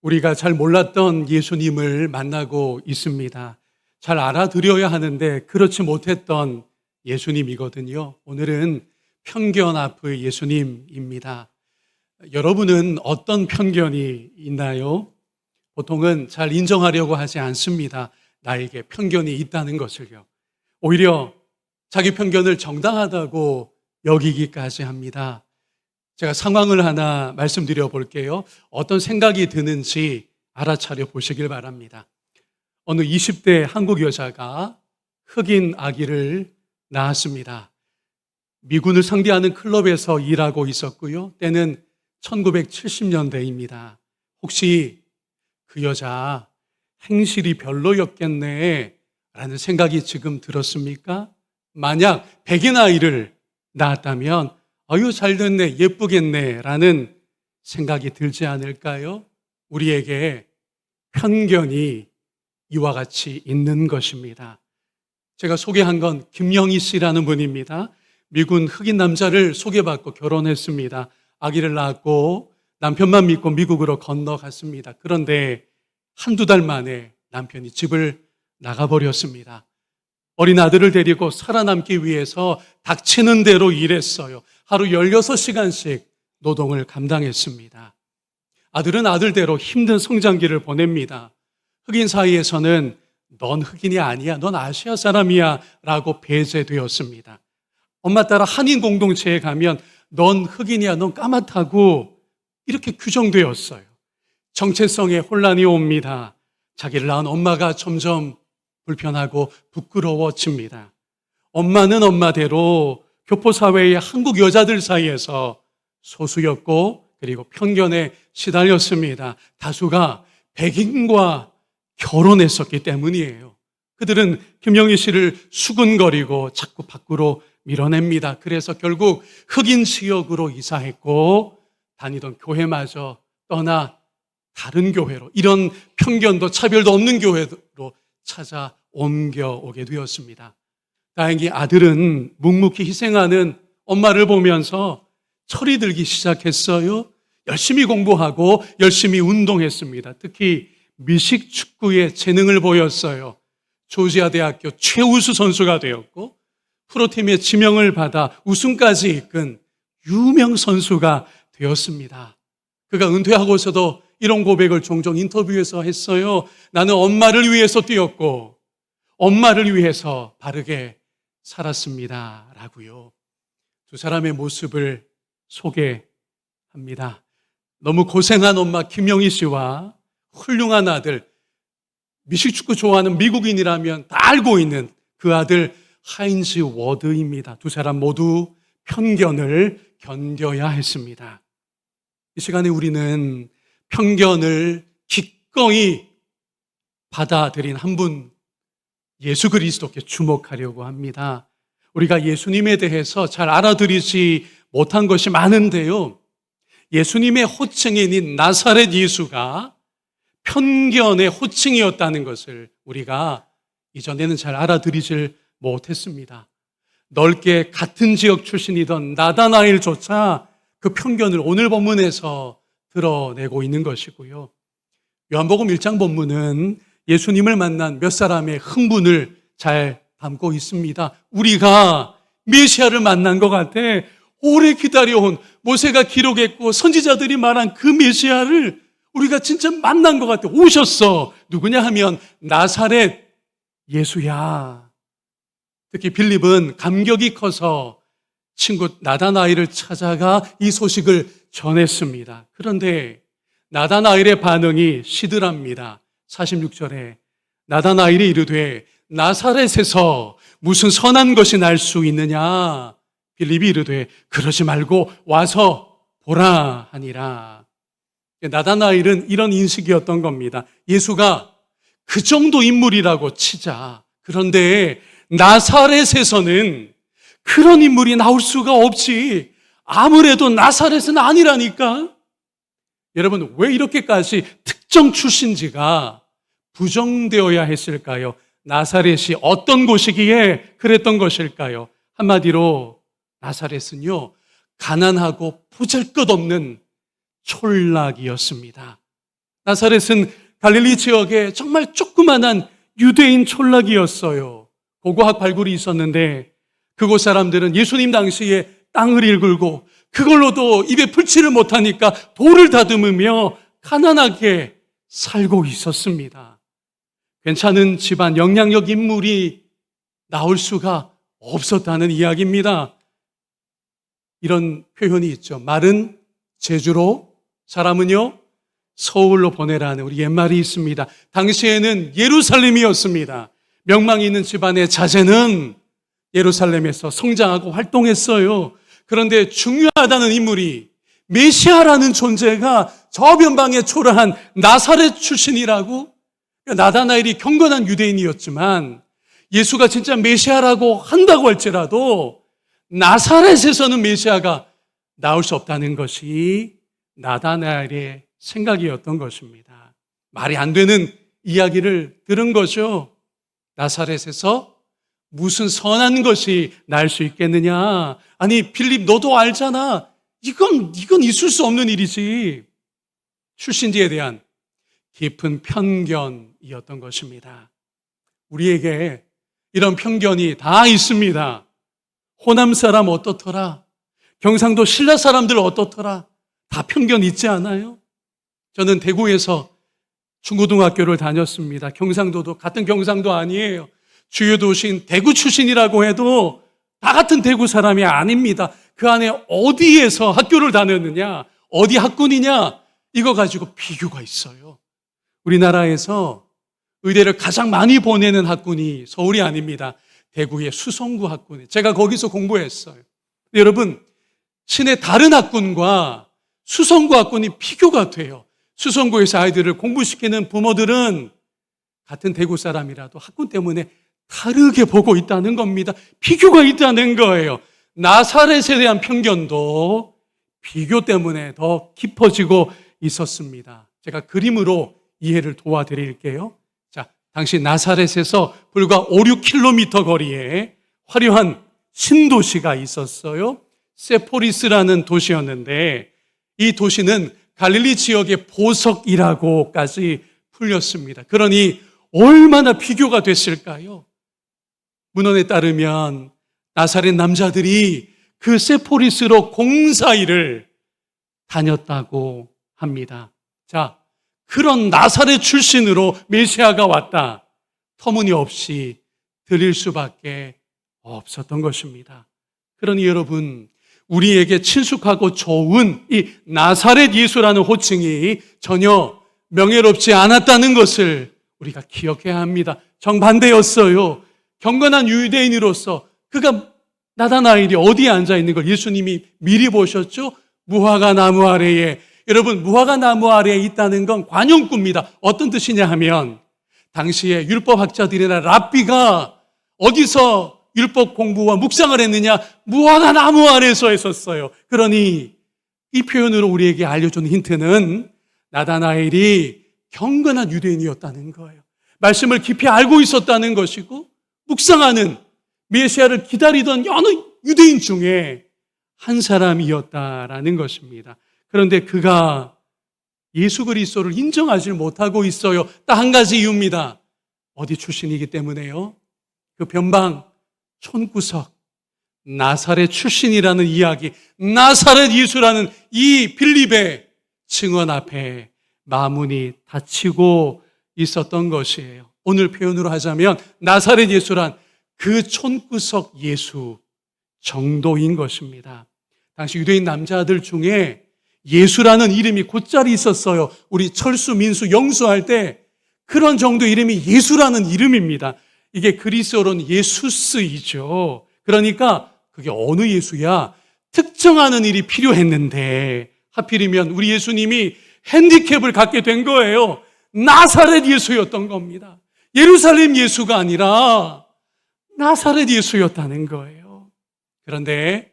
우리가 잘 몰랐던 예수님을 만나고 있습니다. 잘 알아들여야 하는데 그렇지 못했던 예수님이거든요. 오늘은 편견 앞의 예수님입니다. 여러분은 어떤 편견이 있나요? 보통은 잘 인정하려고 하지 않습니다. 나에게 편견이 있다는 것을요. 오히려 자기 편견을 정당하다고 여기기까지 합니다. 제가 상황을 하나 말씀드려 볼게요. 어떤 생각이 드는지 알아차려 보시길 바랍니다. 어느 20대 한국 여자가 흑인 아기를 낳았습니다. 미군을 상대하는 클럽에서 일하고 있었고요. 때는 1970년대입니다. 혹시 그 여자 행실이 별로였겠네 라는 생각이 지금 들었습니까? 만약 백인 아이를 낳았다면 아유 잘 됐네, 예쁘겠네 라는 생각이 들지 않을까요? 우리에게 편견이 이와 같이 있는 것입니다. 제가 소개한 건 김영희 씨라는 분입니다. 미군 흑인 남자를 소개받고 결혼했습니다. 아기를 낳았고 남편만 믿고 미국으로 건너갔습니다. 그런데 한두 달 만에 남편이 집을 나가버렸습니다. 어린 아들을 데리고 살아남기 위해서 닥치는 대로 일했어요. 하루 16시간씩 노동을 감당했습니다. 아들은 아들대로 힘든 성장기를 보냅니다. 흑인 사이에서는 넌 흑인이 아니야, 넌 아시아 사람이야 라고 배제되었습니다. 엄마 따라 한인 공동체에 가면 넌 흑인이야, 넌 까맣다고 이렇게 규정되었어요. 정체성에 혼란이 옵니다. 자기를 낳은 엄마가 점점 불편하고 부끄러워집니다. 엄마는 엄마대로 교포사회의 한국 여자들 사이에서 소수였고 그리고 편견에 시달렸습니다. 다수가 백인과 결혼했었기 때문이에요. 그들은 김영희 씨를 수군거리고 자꾸 밖으로 밀어냅니다. 그래서 결국 흑인 지역으로 이사했고 다니던 교회마저 떠나 다른 교회로, 이런 편견도 차별도 없는 교회로 찾아 옮겨오게 되었습니다. 다행히 아들은 묵묵히 희생하는 엄마를 보면서 철이 들기 시작했어요. 열심히 공부하고 열심히 운동했습니다. 특히 미식 축구에 재능을 보였어요. 조지아 대학교 최우수 선수가 되었고 프로팀의 지명을 받아 우승까지 이끈 유명 선수가 되었습니다. 그가 은퇴하고서도 이런 고백을 종종 인터뷰에서 했어요. 나는 엄마를 위해서 뛰었고 엄마를 위해서 바르게 살았습니다 라고요. 두 사람의 모습을 소개합니다. 너무 고생한 엄마 김영희 씨와 훌륭한 아들, 미식축구 좋아하는 미국인이라면 다 알고 있는 그 아들 하인즈 워드입니다. 두 사람 모두 편견을 견뎌야 했습니다. 이 시간에 우리는 편견을 기꺼이 받아들인 한 분, 예수 그리스도께 주목하려고 합니다. 우리가 예수님에 대해서 잘 알아들이지 못한 것이 많은데요. 예수님의 호칭인 나사렛 예수가 편견의 호칭이었다는 것을 우리가 이전에는 잘 알아들이질 못했습니다. 넓게 같은 지역 출신이던 나다나엘조차 그 편견을 오늘 본문에서 드러내고 있는 것이고요. 요한복음 1장 본문은 예수님을 만난 몇 사람의 흥분을 잘 담고 있습니다. 우리가 메시아를 만난 것 같아. 오래 기다려온, 모세가 기록했고 선지자들이 말한 그 메시아를 우리가 진짜 만난 것 같아. 오셨어. 누구냐 하면 나사렛 예수야. 특히 빌립은 감격이 커서 친구 나다나엘을 찾아가 이 소식을 전했습니다. 그런데 나다나엘의 반응이 시들합니다. 46절에 나다나엘이 이르되 나사렛에서 무슨 선한 것이 날 수 있느냐? 빌립이 이르되 그러지 말고 와서 보라 하니라. 나다나엘은 이런 인식이었던 겁니다. 예수가 그 정도 인물이라고 치자. 그런데 나사렛에서는 그런 인물이 나올 수가 없지. 아무래도 나사렛은 아니라니까. 여러분, 왜 이렇게까지 특정 출신지가 부정되어야 했을까요? 나사렛이 어떤 곳이기에 그랬던 것일까요? 한마디로 나사렛은요, 가난하고 보잘것없는 촌락이었습니다. 나사렛은 갈릴리 지역의 정말 조그만한 유대인 촌락이었어요. 고고학 발굴이 있었는데 그곳 사람들은 예수님 당시에 땅을 일굴고 그걸로도 입에 풀칠을 못하니까 돌을 다듬으며 가난하게 살고 있었습니다. 괜찮은 집안 영향력 인물이 나올 수가 없었다는 이야기입니다. 이런 표현이 있죠. 말은 제주로, 사람은요 서울로 보내라는 우리 옛말이 있습니다. 당시에는 예루살렘이었습니다. 명망이 있는 집안의 자제는 예루살렘에서 성장하고 활동했어요. 그런데 중요하다는 인물이 메시아라는 존재가 저변방에 초라한 나사렛 출신이라고, 나다나엘이 경건한 유대인이었지만 예수가 진짜 메시아라고 한다고 할지라도 나사렛에서는 메시아가 나올 수 없다는 것이 나다나엘의 생각이었던 것입니다. 말이 안 되는 이야기를 들은 거죠. 나사렛에서 무슨 선한 것이 날 수 있겠느냐? 아니 빌립 너도 알잖아. 이건 있을 수 없는 일이지. 출신지에 대한 깊은 편견이었던 것입니다. 우리에게 이런 편견이 다 있습니다. 호남 사람 어떻더라? 경상도 신라 사람들 어떻더라? 다 편견 있지 않아요? 저는 대구에서 중고등학교를 다녔습니다. 경상도도 같은 경상도 아니에요. 주요 도시인 대구 출신이라고 해도 다 같은 대구 사람이 아닙니다. 그 안에 어디에서 학교를 다녔느냐, 어디 학군이냐, 이거 가지고 비교가 있어요. 우리나라에서 의대를 가장 많이 보내는 학군이 서울이 아닙니다. 대구의 수성구 학군. 제가 거기서 공부했어요. 여러분, 시내 다른 학군과 수성구 학군이 비교가 돼요. 수성구에서 아이들을 공부시키는 부모들은 같은 대구 사람이라도 학군 때문에 다르게 보고 있다는 겁니다. 비교가 있다는 거예요. 나사렛에 대한 편견도 비교 때문에 더 깊어지고 있었습니다. 제가 그림으로 이해를 도와드릴게요. 자, 당시 나사렛에서 불과 5, 6km 거리에 화려한 신도시가 있었어요. 세포리스라는 도시였는데 이 도시는 갈릴리 지역의 보석이라고까지 풀렸습니다. 그러니 얼마나 비교가 됐을까요? 문헌에 따르면 나사렛 남자들이 그 세포리스로 공사일을 다녔다고 합니다. 자, 그런 나사렛 출신으로 메시아가 왔다. 터무니없이 들릴 수밖에 없었던 것입니다. 그러니 여러분, 우리에게 친숙하고 좋은 이 나사렛 예수라는 호칭이 전혀 명예롭지 않았다는 것을 우리가 기억해야 합니다. 정반대였어요. 경건한 유대인으로서 그가 나다나엘이 어디에 앉아 있는 걸 예수님이 미리 보셨죠? 무화과 나무 아래에. 여러분, 무화과 나무 아래에 있다는 건 관용구입니다. 어떤 뜻이냐 하면 당시에 율법학자들이나 랍비가 어디서 율법 공부와 묵상을 했느냐? 무화과 나무 아래에서 했었어요. 그러니 이 표현으로 우리에게 알려준 힌트는 나다나엘이 경건한 유대인이었다는 거예요. 말씀을 깊이 알고 있었다는 것이고 묵상하는 메시아를 기다리던 여느 유대인 중에 한 사람이었다라는 것입니다. 그런데 그가 예수 그리스도를 인정하지 못하고 있어요. 딱 한 가지 이유입니다. 어디 출신이기 때문에요? 그 변방 촌구석 나사렛 출신이라는 이야기, 나사렛 예수라는 이 빌립의 증언 앞에 마문이 닫히고 있었던 것이에요. 오늘 표현으로 하자면 나사렛 예수란 그 촌구석 예수 정도인 것입니다. 당시 유대인 남자들 중에 예수라는 이름이 곧자리 있었어요. 우리 철수, 민수, 영수할 때 그런 정도 이름이 예수라는 이름입니다. 이게 그리스어로는 예수스이죠. 그러니까 그게 어느 예수야? 특정하는 일이 필요했는데 하필이면 우리 예수님이 핸디캡을 갖게 된 거예요. 나사렛 예수였던 겁니다. 예루살렘 예수가 아니라 나사렛 예수였다는 거예요. 그런데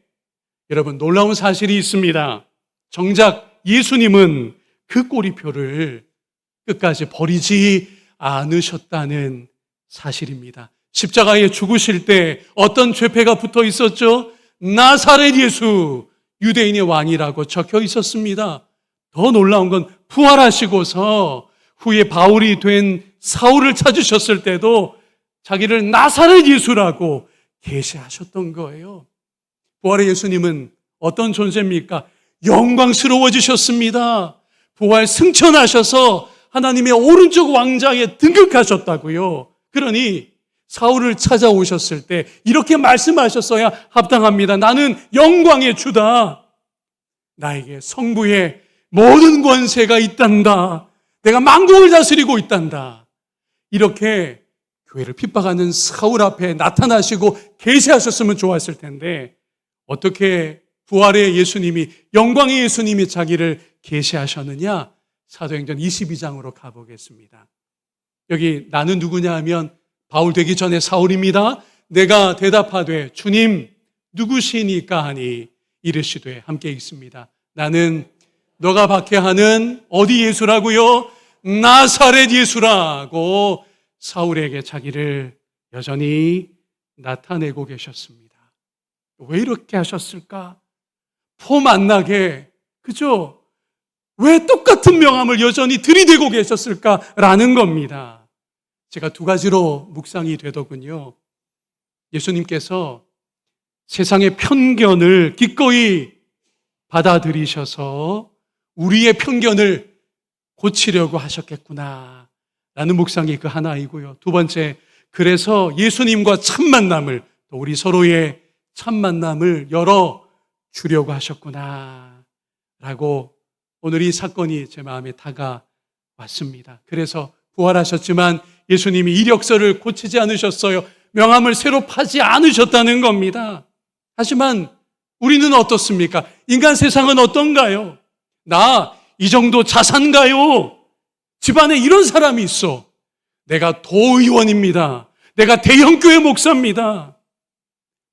여러분, 놀라운 사실이 있습니다. 정작 예수님은 그 꼬리표를 끝까지 버리지 않으셨다는 사실입니다. 십자가에 죽으실 때 어떤 죄패가 붙어 있었죠? 나사렛 예수, 유대인의 왕이라고 적혀 있었습니다. 더 놀라운 건 부활하시고서 후에 바울이 된 사울을 찾으셨을 때도 자기를 나사렛 예수라고 계시하셨던 거예요. 부활의 예수님은 어떤 존재입니까? 영광스러워지셨습니다. 부활 승천하셔서 하나님의 오른쪽 왕좌에 등극하셨다고요. 그러니 사울을 찾아오셨을 때 이렇게 말씀하셨어야 합당합니다. 나는 영광의 주다. 나에게 성부의 모든 권세가 있단다. 내가 만국을 다스리고 있단다. 이렇게 교회를 핍박하는 사울 앞에 나타나시고 계시하셨으면 좋았을 텐데 어떻게 부활의 예수님이, 영광의 예수님이 자기를 계시하셨느냐? 사도행전 22장으로 가보겠습니다. 여기 나는 누구냐 하면 바울 되기 전에 사울입니다. 내가 대답하되 주님 누구시니까 하니 이르시되 함께 읽습니다. 나는 너가 박해하는 어디 예수라고요? 나사렛 예수라고 사울에게 자기를 여전히 나타내고 계셨습니다. 왜 이렇게 하셨을까? 폼 안 나게, 그죠? 왜 똑같은 명함을 여전히 들이대고 계셨을까라는 겁니다. 제가 두 가지로 묵상이 되더군요. 예수님께서 세상의 편견을 기꺼이 받아들이셔서 우리의 편견을 고치려고 하셨겠구나 라는 묵상이 그 하나이고요. 두 번째, 그래서 예수님과 참 만남을, 또 우리 서로의 참 만남을 열어주려고 하셨구나 라고 오늘 이 사건이 제 마음에 다가왔습니다. 그래서 부활하셨지만 예수님이 이력서를 고치지 않으셨어요. 명함을 새로 파지 않으셨다는 겁니다. 하지만 우리는 어떻습니까? 인간 세상은 어떤가요? 나 이 정도 자산가요? 집안에 이런 사람이 있어. 내가 도의원입니다. 내가 대형교회 목사입니다.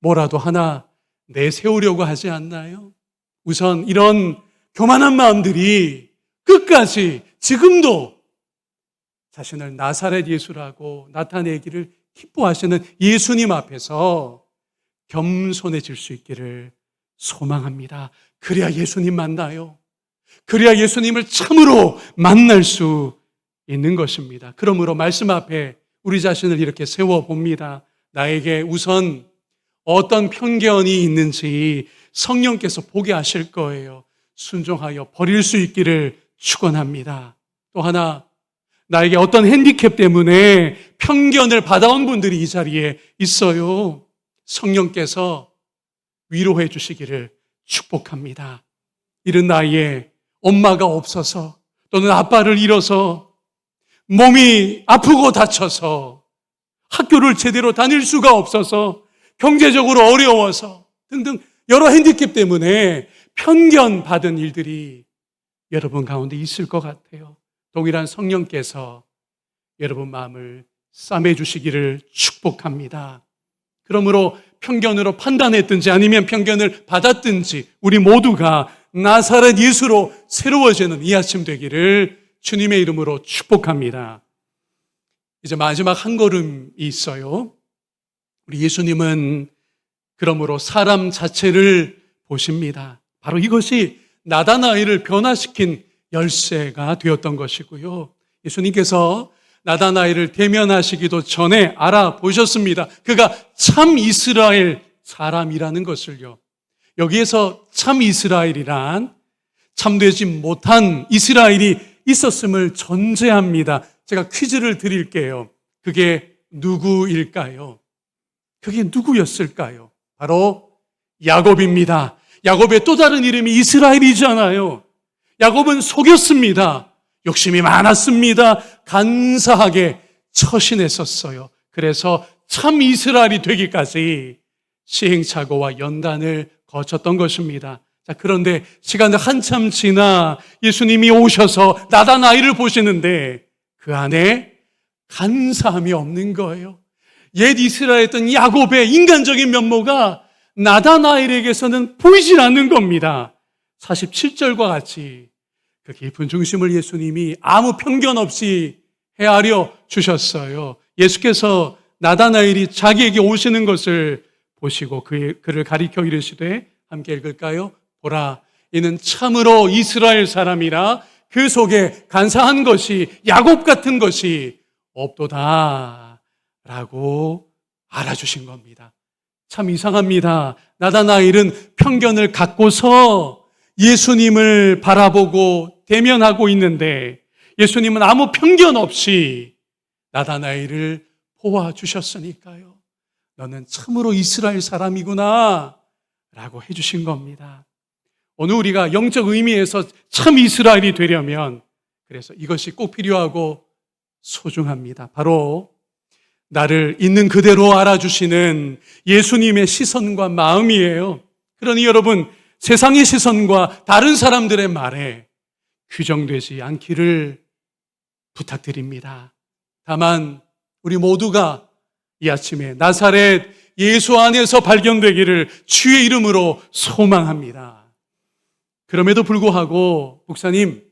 뭐라도 하나 내세우려고 하지 않나요? 우선 이런 교만한 마음들이 끝까지 지금도 자신을 나사렛 예수라고 나타내기를 기뻐하시는 예수님 앞에서 겸손해질 수 있기를 소망합니다. 그래야 예수님 만나요. 그래야 예수님을 참으로 만날 수 있는 것입니다. 그러므로 말씀 앞에 우리 자신을 이렇게 세워봅니다. 나에게 우선 어떤 편견이 있는지 성령께서 보게 하실 거예요. 순종하여 버릴 수 있기를 축원합니다. 또 하나, 나에게 어떤 핸디캡 때문에 편견을 받아온 분들이 이 자리에 있어요. 성령께서 위로해 주시기를 축복합니다. 이른 나이에 엄마가 없어서 또는 아빠를 잃어서 몸이 아프고 다쳐서 학교를 제대로 다닐 수가 없어서 경제적으로 어려워서 등등 여러 핸디캡 때문에 편견받은 일들이 여러분 가운데 있을 것 같아요. 동일한 성령께서 여러분 마음을 싸매 주시기를 축복합니다. 그러므로 편견으로 판단했든지 아니면 편견을 받았든지 우리 모두가 나사렛 예수로 새로워지는 이 아침 되기를 주님의 이름으로 축복합니다. 이제 마지막 한 걸음이 있어요. 우리 예수님은 그러므로 사람 자체를 보십니다. 바로 이것이 나다나엘을 변화시킨 열쇠가 되었던 것이고요. 예수님께서 나다나엘을 대면하시기도 전에 알아보셨습니다. 그가 참 이스라엘 사람이라는 것을요. 여기에서 참 이스라엘이란 참되지 못한 이스라엘이 있었음을 전제합니다. 제가 퀴즈를 드릴게요. 그게 누구일까요? 그게 누구였을까요? 바로 야곱입니다. 야곱의 또 다른 이름이 이스라엘이잖아요. 야곱은 속였습니다. 욕심이 많았습니다. 간사하게 처신했었어요. 그래서 참 이스라엘이 되기까지 시행착오와 연단을 거쳤던 것입니다. 자, 그런데 시간이 한참 지나 예수님이 오셔서 나다나엘을 보시는데 그 안에 간사함이 없는 거예요. 옛 이스라엘이었던 야곱의 인간적인 면모가 나다나엘에게서는 보이질 않는 겁니다. 47절과 같이 그 깊은 중심을 예수님이 아무 편견 없이 헤아려 주셨어요. 예수께서 나다나엘이 자기에게 오시는 것을 보시고 그를 가리켜 이르시되 함께 읽을까요? 보라, 이는 참으로 이스라엘 사람이라 그 속에 간사한 것이 야곱 같은 것이 없도다 라고 알아주신 겁니다. 참 이상합니다. 나다나엘은 편견을 갖고서 예수님을 바라보고 대면하고 있는데 예수님은 아무 편견 없이 나다나엘을 보아주셨으니까요. 너는 참으로 이스라엘 사람이구나 라고 해주신 겁니다. 오늘 우리가 영적 의미에서 참 이스라엘이 되려면 그래서 이것이 꼭 필요하고 소중합니다. 바로 나를 있는 그대로 알아주시는 예수님의 시선과 마음이에요. 그러니 여러분, 세상의 시선과 다른 사람들의 말에 규정되지 않기를 부탁드립니다. 다만 우리 모두가 이 아침에 나사렛 예수 안에서 발견되기를 주의 이름으로 소망합니다. 그럼에도 불구하고 목사님,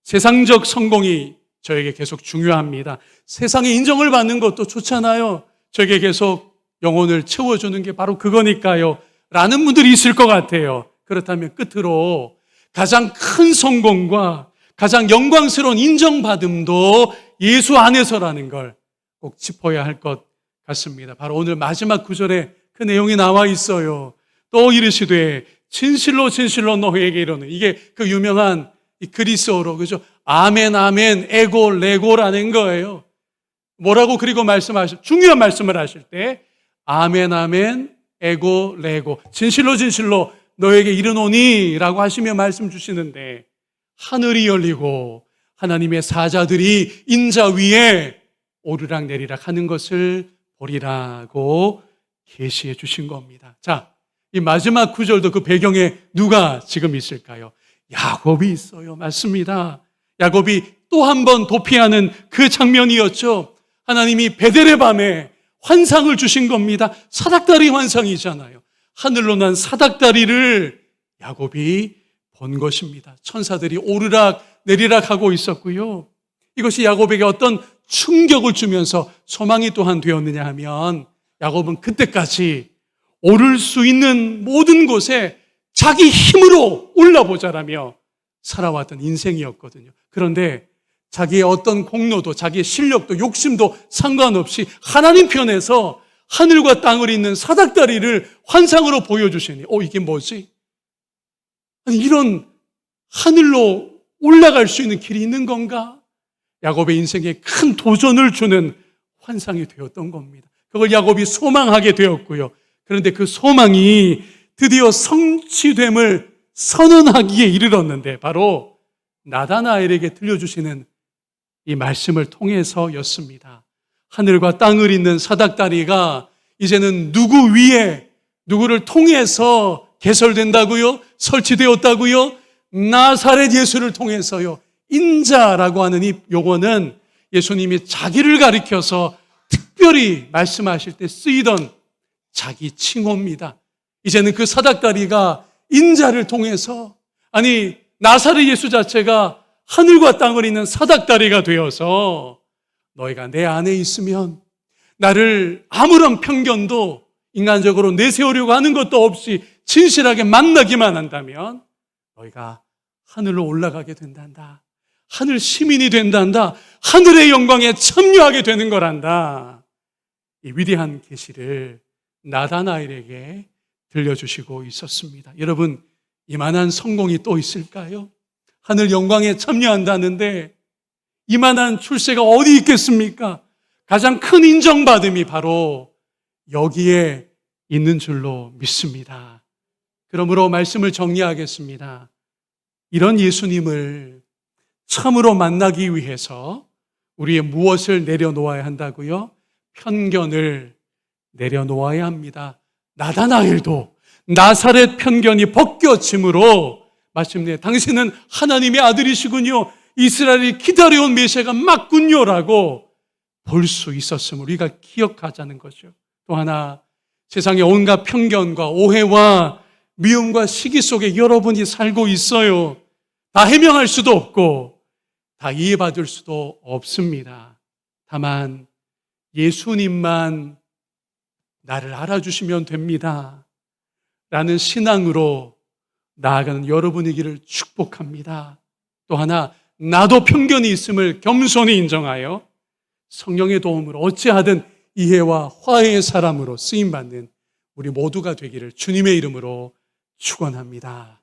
세상적 성공이 저에게 계속 중요합니다. 세상의 인정을 받는 것도 좋잖아요. 저에게 계속 영혼을 채워주는 게 바로 그거니까요. 라는 분들이 있을 것 같아요. 그렇다면 끝으로 가장 큰 성공과 가장 영광스러운 인정받음도 예수 안에서라는 걸 꼭 짚어야 할 것 같습니다. 바로 오늘 마지막 구절에 그 내용이 나와 있어요. 또 이르시되 진실로 진실로 너희에게 이르노니, 이게 그 유명한 이 그리스어로, 그죠? 아멘 아멘 에고 레고라는 거예요. 뭐라고 그리고 중요한 말씀을 하실 때 아멘 아멘 에고 레고, 진실로 진실로 너에게 이르노니 라고 하시며 말씀 주시는데, 하늘이 열리고 하나님의 사자들이 인자 위에 오르락 내리락 하는 것을 보리라고 계시해 주신 겁니다. 자, 이 마지막 구절도 그 배경에 누가 지금 있을까요? 야곱이 있어요. 맞습니다. 야곱이 또 한 번 도피하는 그 장면이었죠. 하나님이 베델의 밤에 환상을 주신 겁니다. 사닥다리 환상이잖아요. 하늘로 난 사닥다리를 야곱이 본 것입니다. 천사들이 오르락 내리락 하고 있었고요. 이것이 야곱에게 어떤 충격을 주면서 소망이 또한 되었느냐 하면, 야곱은 그때까지 오를 수 있는 모든 곳에 자기 힘으로 올라보자라며 살아왔던 인생이었거든요. 그런데 자기의 어떤 공로도, 자기의 실력도, 욕심도 상관없이 하나님 편에서 하늘과 땅을 잇는 사닥다리를 환상으로 보여주시니, 이게 뭐지? 아니, 이런 하늘로 올라갈 수 있는 길이 있는 건가? 야곱의 인생에 큰 도전을 주는 환상이 되었던 겁니다. 그걸 야곱이 소망하게 되었고요. 그런데 그 소망이 드디어 성취됨을 선언하기에 이르렀는데, 바로 나다나엘에게 들려주시는 이 말씀을 통해서였습니다. 하늘과 땅을 잇는 사닥다리가 이제는 누구 위에, 누구를 통해서 개설된다고요? 설치되었다고요? 나사렛 예수를 통해서요. 인자라고 하는 이 용어는 예수님이 자기를 가리켜서 특별히 말씀하실 때 쓰이던 자기 칭호입니다. 이제는 그 사닥다리가 인자를 통해서, 아니 나사렛 예수 자체가 하늘과 땅을 잇는 사닥다리가 되어서 너희가 내 안에 있으면, 나를 아무런 편견도 인간적으로 내세우려고 하는 것도 없이 진실하게 만나기만 한다면 너희가 하늘로 올라가게 된단다. 하늘 시민이 된단다. 하늘의 영광에 참여하게 되는 거란다. 이 위대한 계시를 나다나엘에게 들려주시고 있었습니다. 여러분, 이만한 성공이 또 있을까요? 하늘 영광에 참여한다는데 이만한 출세가 어디 있겠습니까? 가장 큰 인정받음이 바로 여기에 있는 줄로 믿습니다. 그러므로 말씀을 정리하겠습니다. 이런 예수님을 참으로 만나기 위해서 우리의 무엇을 내려놓아야 한다고요? 편견을 내려놓아야 합니다. 나다나엘도 나사렛 편견이 벗겨짐으로 마침내 당신은 하나님의 아들이시군요, 이스라엘이 기다려온 메시아가 맞군요라고 볼 수 있었음을 우리가 기억하자는 거죠. 또 하나, 세상의 온갖 편견과 오해와 미움과 시기 속에 여러분이 살고 있어요. 다 해명할 수도 없고 다 이해받을 수도 없습니다. 다만 예수님만 나를 알아주시면 됩니다 라는 신앙으로 나아가는 여러분이기를 축복합니다. 또 하나, 나도 편견이 있음을 겸손히 인정하여 성령의 도움으로 어찌하든 이해와 화해의 사람으로 쓰임받는 우리 모두가 되기를 주님의 이름으로 축원합니다.